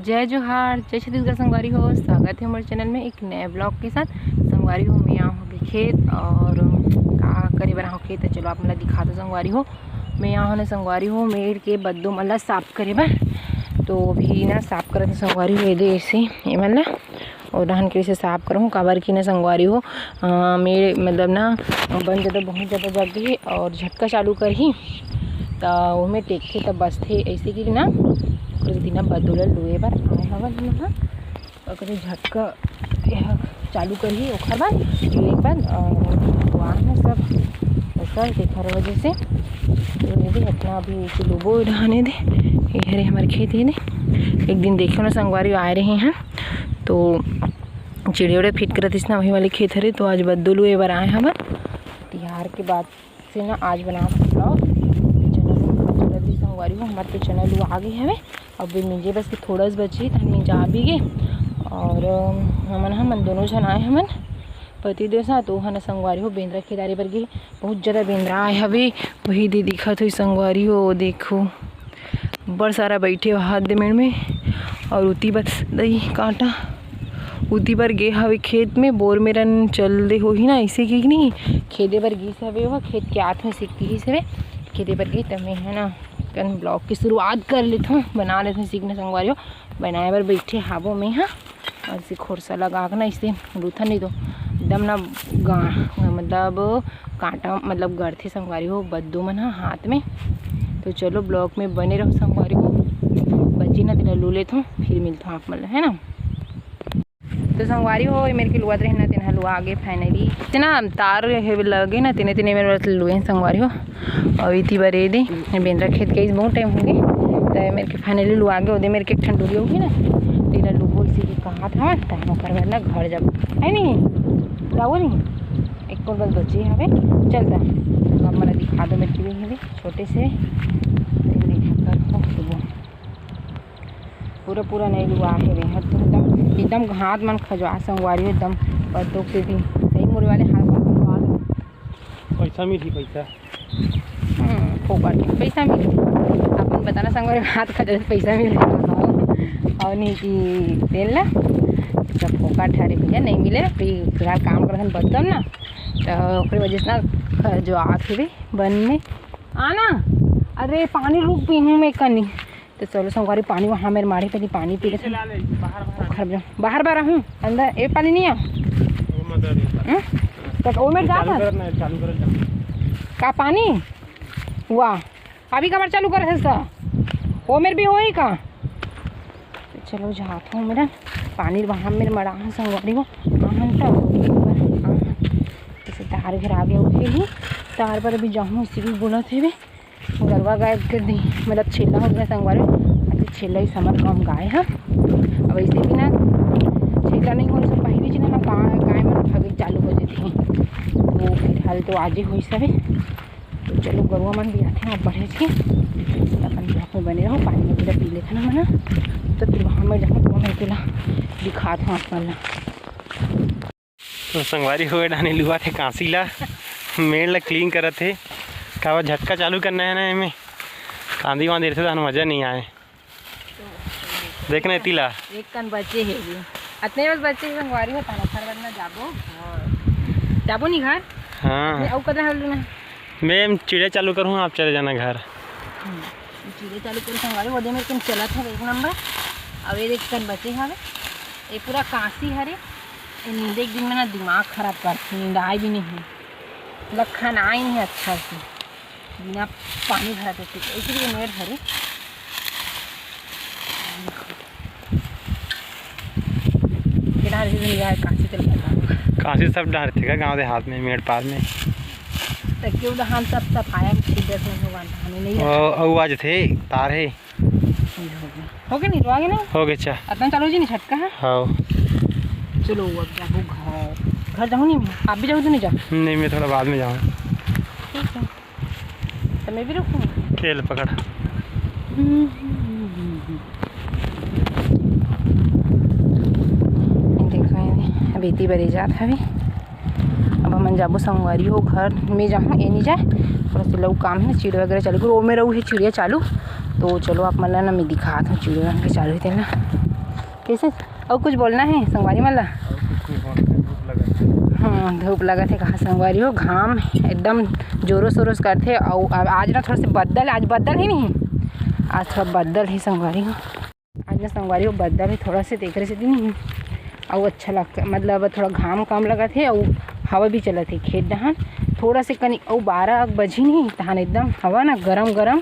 जय जोहार, जय छत्तीसगढ़ संगवारी हो। स्वागत है हमारे चैनल में एक नए ब्लॉग के साथ। संगवारी हो मैं यहाँ होगी खेत और का करे बना हो खेत। चलो आप मतलब दिखा दो संगवारी हो। मैं यहाँ होने संगवारी हो मेड़ के बद्दो मतलब साफ करे बा, तो अभी ना साफ करते संगवारी हो दे ऐसे ये मतलब और धान के से साफ करूँ काबर की ना संगवारी हो मेरे मतलब ना बन जाता बहुत ज़्यादा जगह और झटका चालू कर ही तो उमें टेकथे तब बसथे ऐसे कि ना दिन बदुला लुए बार आए हवन ना और कभी झटका चालू कर ही ओखर बाद लुए बाद वहाँ है सब ऐसा देखा वजह से तो ये भी अपना अभी लुबो ढाने दे। ये हरे हमारे खेत है ने एक दिन देखो ना संगवारी आए रहे हैं तो चिड़े उड़े फिट करत इस ना वही वाले खेत हरे तो आज बद्दो लुए बार आए हवन तिहार के बाद से ना आज बना ब्लॉग संगवारी हो हमारे तो चना लुआ आ गए हमें अब मुझे बस थोड़ा सा बची तनी जा भी गए और हमन दोनों जन आए हमन पति देव साथ तो हन संगवारी हो बेंद्रा खेदारी पर गए बहुत ज़्यादा बेंद्रा आए हवे वही दे दिखा तो संगवारी हो देखो बड़ सारा बैठे हाथ दे मेड़ में और उती बस दही कांटा उती पर गे हवे खेत में बोर मेरन चल दे हो ही ना ऐसे की नहीं खेदे पर गी हवे वह खेत के हाथ में सीखती ही सवे खेदे पर गई तब मैं है ना कन ब्लॉग की शुरुआत कर लेता हूँ बना लेते हैं सीखने संगवारी हो बनाए बार बैठे हावों में हाँ और इसे खोरसा लगा कर ना इसे रूथा नहीं दो एकदम ना मतलब कांटा मतलब गढ़ थे संगवारी हो बद्दो मन हाथ में। तो चलो ब्लॉग में बने रहो संगवारी हो बच्ची ना तेरा लू लेता हूँ फिर मिलता हूँ आप मतलब है ना। तो संगवारी हो मेरे के लुआत रहे ना तेना लुआ आगे फाइनली इतना तार लगे ना तेने तेने मेरे लुए संगवारी हो और इतनी बरे दे बेंद्रा खेत के बहुत टाइम होंगे तो मेरे के फाइनली लुआ आगे ओदे मेरे के ठंडूरी होगी ना तेरा लुबो इसी की कहा था टाइम कर ना घर जब है नहीं जाओ नहीं एक और बस बच्ची हवे चलता अब मला दिखा दो मेरे की भी हवे छोटे से पूरा पूरा नहीं लुआ है वे तो एकदम हाथ मन खजवा संगवारी एकदम बद्दो के दिन सही मोरे वाले हाथ मन खजवा दो पैसा मिली पैसा फोकट पैसा मिले अपन बताना संगवारी हाथ खजवा पैसा मिले और नहीं कि तेल ना जब फोकट हरे भैया नहीं मिले फिलहाल काम कर बदम ना तो वजह से ना जो आते हुए बन में आना अरे पानी रुक पी हूँ मैं कनी तो चलो संगवारी पानी वहाँ मेरे माढ़े पे पानी पी रहे बाहर बाहर हूँ अंदर एक पानी नहीं है तो वो मेरे का पानी वाह अभी कमर चालू कर है वो मेरे भी हो ही का तो चलो जाता हूँ मेरा पानी वहाँ मेरे मड़ा संगवारी हो जैसे तार घर आ गया उठे ही तार पर अभी जाऊँ इसी भी बोला थे वे गरबा गाय कर दी मतलब छेला हो गया संगवारी अभी छेला ही समर कम गाय है अब ऐसे भी ना छेला नहीं होने से पहले जी ना गाय में भगी चालू हो जाती है तो फिलहाल तो आज ही हुई सभी। तो चलो गरुआ मन भी आते हैं आप बढ़े थे अपन ब्लॉक में बने रहो पानी में पूरा पी लेते ना मना तो फिर वहाँ में जाऊँ तो मैं अकेला दिखाता हूँ आप वाला। तो संगवारी हो डाने लुआ थे कांसी ला मेड़ ला क्लीन करत थे का झटका चालू करना है ना इनमें कांदी वहाँ देर से तो मज़ा नहीं आए देखना तिला एक कन बच्चे है भी इतने बस बच्चे संगवारी होता ना घर वरना जाबो नहीं घर हाँ और कदा हल्लू ना मैं चिड़े चालू करूँ आप चले जाना घर चिड़े चालू कर संगवारी वो दे मेरे कन चला था एक नंबर अब ये एक कन बच्चे हवे ये पूरा कांसी हरे नींद एक दिन में ना दिमाग खराब करती नींद आई भी नहीं मतलब खाना आई नहीं अच्छा से बिना पानी भरा देते इसलिए मेड़ भरे कांसी सब डाल थे गाँव देहात में मेड़ पार में क्यों धान सब सफाया हमें नहीं आज थे तार है हो गए नहीं तो आगे ना हो गए अच्छा अपना चलो जी नहीं छटका है हाँ चलो अब जाओ घर जाऊँ नहीं आप भी जाओ तो नहीं जाओ नहीं मैं थोड़ा बाद में जाऊँ ठीक है तो मैं भी रुकूँ खेल पकड़ देखा अब इतनी बड़ी जात है अब हम जाबो संगवारी हो घर में जाऊँ ये नहीं जाए थोड़ा सा लोग काम है चिड़िया वगैरह चालू करो वो में रहू है चिड़िया चालू तो चलो आप मतलब ना मैं दिखा दूँ चिड़िया के चालू थे ना कैसे। और कुछ बोलना है संगवारी मला? हाँ धूप लगा थे कहाँ संगवारी हो, घाम एकदम जोरों शोरों से करते। और आज ना थोड़ा से बदल, आज बदल ही नहीं, आज थोड़ा बदल है संगवारी हो, आज ना संगवारी हो बदल है थोड़ा से देख रहे से नहीं। और अच्छा लगता मतलब थोड़ा घाम कम लगा थे और हवा भी चला थे खेत डहान थोड़ा से कनी। और 12 बजी नहीं तहान एकदम हवा ना गरम गरम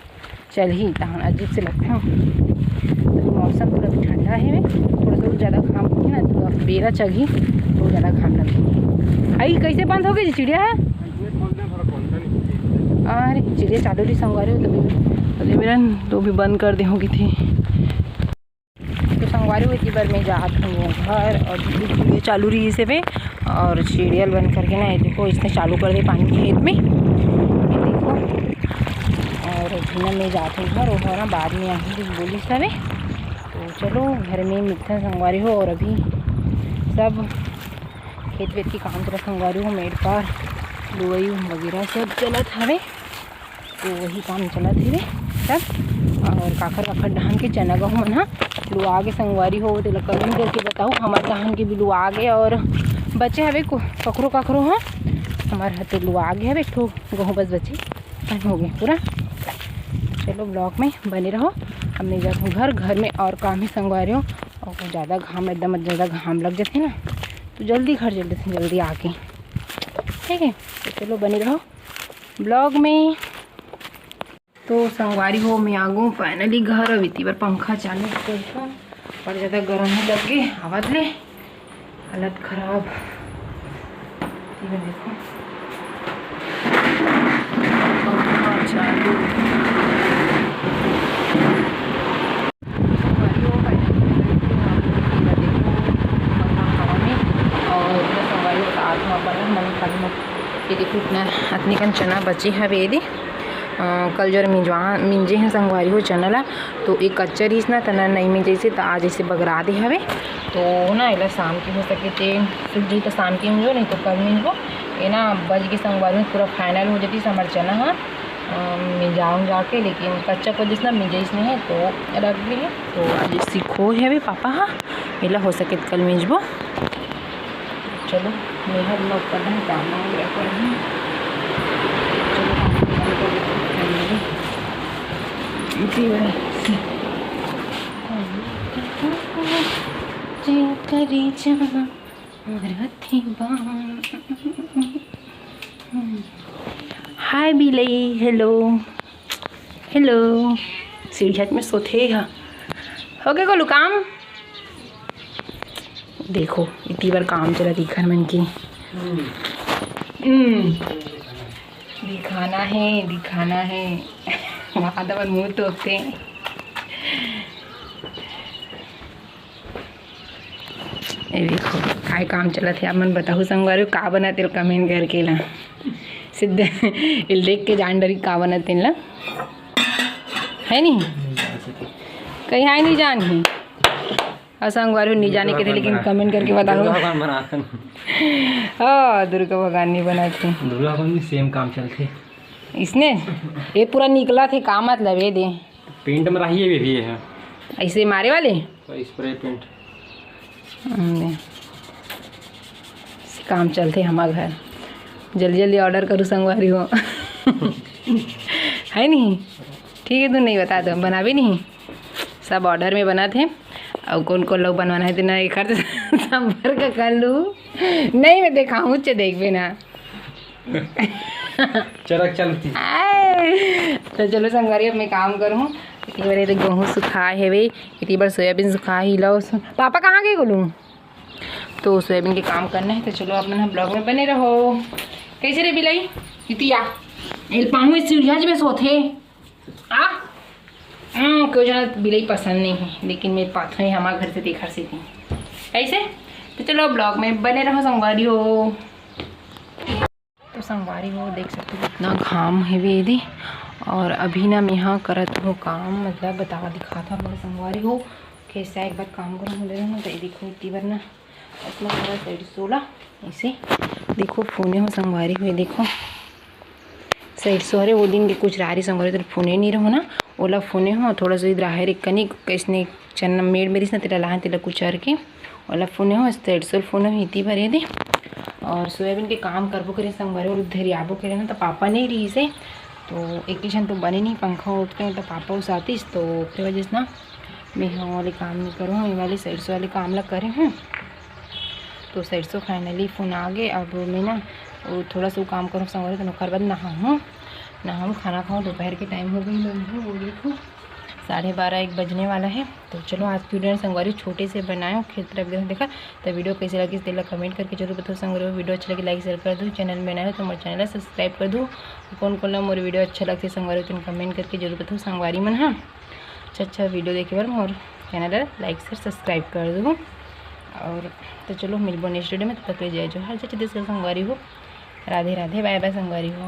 चल ही तहान अजीब से लगता है। तो मौसम थोड़ा भी ठंडा है, थोड़ा सा ज़्यादा घाम होगी ना तो बेरा चगी तो ज़्यादा घाम लगी। आई कैसे बंद हो गई चिड़िया? अरे चिड़िया चालू रही संगवारी हो तभी मेरा तो भी बंद कर दे होगी थी। तो संगवारी हुई थी बार मैं जात हूँ घर और चिड़िया चालू रही इसे पे और सीरियल बंद करके ना देखो इसने चालू कर दे पानी खेत में ये देखो। और फिर ना मैं जाती हूँ घर और ना बाद में आऊँगी बोली सब। तो चलो घर में मिठा संगवारी हो और अभी सब खेत वेत की काम चला संगवारी हो, मेड़ पर लुआई वगैरह सब चलत हवे तो वही काम चलत हवे सब। और काखर धान के चना गहूँ मन हा लुआ के संगवारी हो तो कमेंट करके बताओ हमारे धान के भी लुआ गए और बचे हवे कखरो कखरो हाँ हमारे हाथ लुआ गए हवे एक ठो गहूँ बस बचे हो गए पूरा। चलो ब्लॉग में बने रहो, अब मैं जाती हूँ घर में और काम ही संगवारी हो और ज़्यादा घाम एकदम ज़्यादा घाम लग जाते ना तो जल्दी घर जल्दी आके ठीक है। तो चलो बने रहो ब्लॉग में। तो संगवारी हो मैं आ गऊँ फाइनली घर। अब इतनी बार पंखा चालू कर और ज़्यादा गर्म ही लग गए हवा ले हालत खराब। देखो पंखा चालू ये देखो इतना अतनी कन चना बची है बेदी कल जो मिंजे हैं संगवारी हो चना ला तो एक कच्चा रहीस ना तना नहीं मिंजे से तो आज ऐसे बगरा दे हवे तो ना इला शाम की हो सके थे सूख जी तो शाम की मिंजो नहीं तो कल मिंजो ये ना बज के संगवारी में पूरा फाइनल हो जाती हमारा चना हाँ मिंजाऊँ जाके। लेकिन कच्चा को जिसना मिंजाइस नहीं है तो रख दी है तो आज सीखो है भी पापा हाँ इला हो सके कल मिंजबो। चलो मेरा ब्लॉग करना है काम वगैरह कर रही हूँ। हाय बिले हेलो हेलो सीढ़ी छत में सोते है हो गया गोलू काम। देखो इतनी बार काम चला दिखा मन की दिखाना है वहाँ तो मुँह तोड़ते ये देखो काय काम चला थे आप मन बताओ संगवारी का बनाते कमेंट करके ला सीधे इल देख के जान डरी का बनाते ला है नहीं कहीं है नहीं जान ही और संगवारी नहीं जाने के थे लेकिन कमेंट करके बताओ। हाँ दुर्गा भगवान नहीं बनाते दुर्गा भगवान भी सेम काम चलते इसने ये पूरा निकला थे काम मतलब ये दे पेंट में रही भी है ऐसे मारे वाले स्प्रे पेंट काम चलते हमारे घर जल्दी ऑर्डर करूँ संगवारी हो है नहीं ठीक है तू नहीं बता दो बना भी नहीं सब ऑर्डर में बना थे और कौन कौन लोग बनवाना है तो ना एक खर्च संपर्क कर लूँ नहीं मैं देखा हूँ देख भी ना चलती तो चलो संगवारी अब मैं काम करूँ। इतनी बार तो गेहूँ सुखाए है वे इतनी बार सोयाबीन सुखा ही लो पापा कहाँ गए बोलूँ तो सोयाबीन के काम करना है। तो चलो अपना ब्लॉग में बने रहो। कैसे रे बिलाई इतिया पाऊँ इस सीढ़िया में सोते आ क्यों जाना बिलाई पसंद नहीं है लेकिन मेरे पास है हमारे घर से देखा से थी ऐसे। तो चलो ब्लॉग में बने रहो संगवारी हो। तो संगवारी हो देख सकते हो इतना घाम है भी यदि और अभी ना मैं यहाँ करत हूँ काम मतलब बतावा दिखा था मेरे संगवारी हो कैसा एक बार काम करूँ हो रहा ना तो ये देखो इतनी बार ना अपना सारा साइड 16 ऐसे देखो फोने हो संगवारी हुए देखो सैड सोहरे वो दिन के कुछ रारी संगरे तो फोने नहीं रहो ना ओला फोने हो थोड़ा सा राहर कनी कैसने चन्ना मेड़ मेरी ना तेरा लाहन तेला कुचर के ओला फोने हो सैड सोल फोन हिती भरे दे और सोयाबीन के काम करबो करे संगरे और धरी आबो करे ना तो पापा नहीं रही से तो एक क्षण तो बने नहीं पंखा उठ के तो पापा उस आतीस तो फिर वजह से ना मैं हाँ वाले काम नहीं करूँ ये वाले सरसों वाले काम ला करे हूँ। तो सरसों फाइनली फ़ोन आ गए। अब मैं ना वो थोड़ा सा काम करूँ संगरे तो नौकर बाद नहाऊँ खाना खाऊँ। दोपहर के टाइम हो गई मैं वो देखूँ 12:30-1 बजने वाला है। तो चलो आज की वीडियो संगवारी छोटे से बनाए खेत तरफ देखा। तो वीडियो कैसे लगी इस दिल कमेंट करके जरूर बताओ संगवारी। वीडियो अच्छा लगे लाइक शेयर कर दो। चैनल में नया है तो मेरे चैनल सब्सक्राइब कर दो। कौन कौन ला मोर वीडियो अच्छा लगते संगवारी तो कमेंट करके जरूर बताओ संगवारी मन। हाँ अच्छा वीडियो देखे बार मोर चैनल लाइक शेयर सब्सक्राइब कर दो। और तो चलो मिलबो नेक्स्ट वीडियो में। तब तक ले जाए जो हर चीज़ संगवारी हो। राधे राधे बाय बाय संगवारी हो।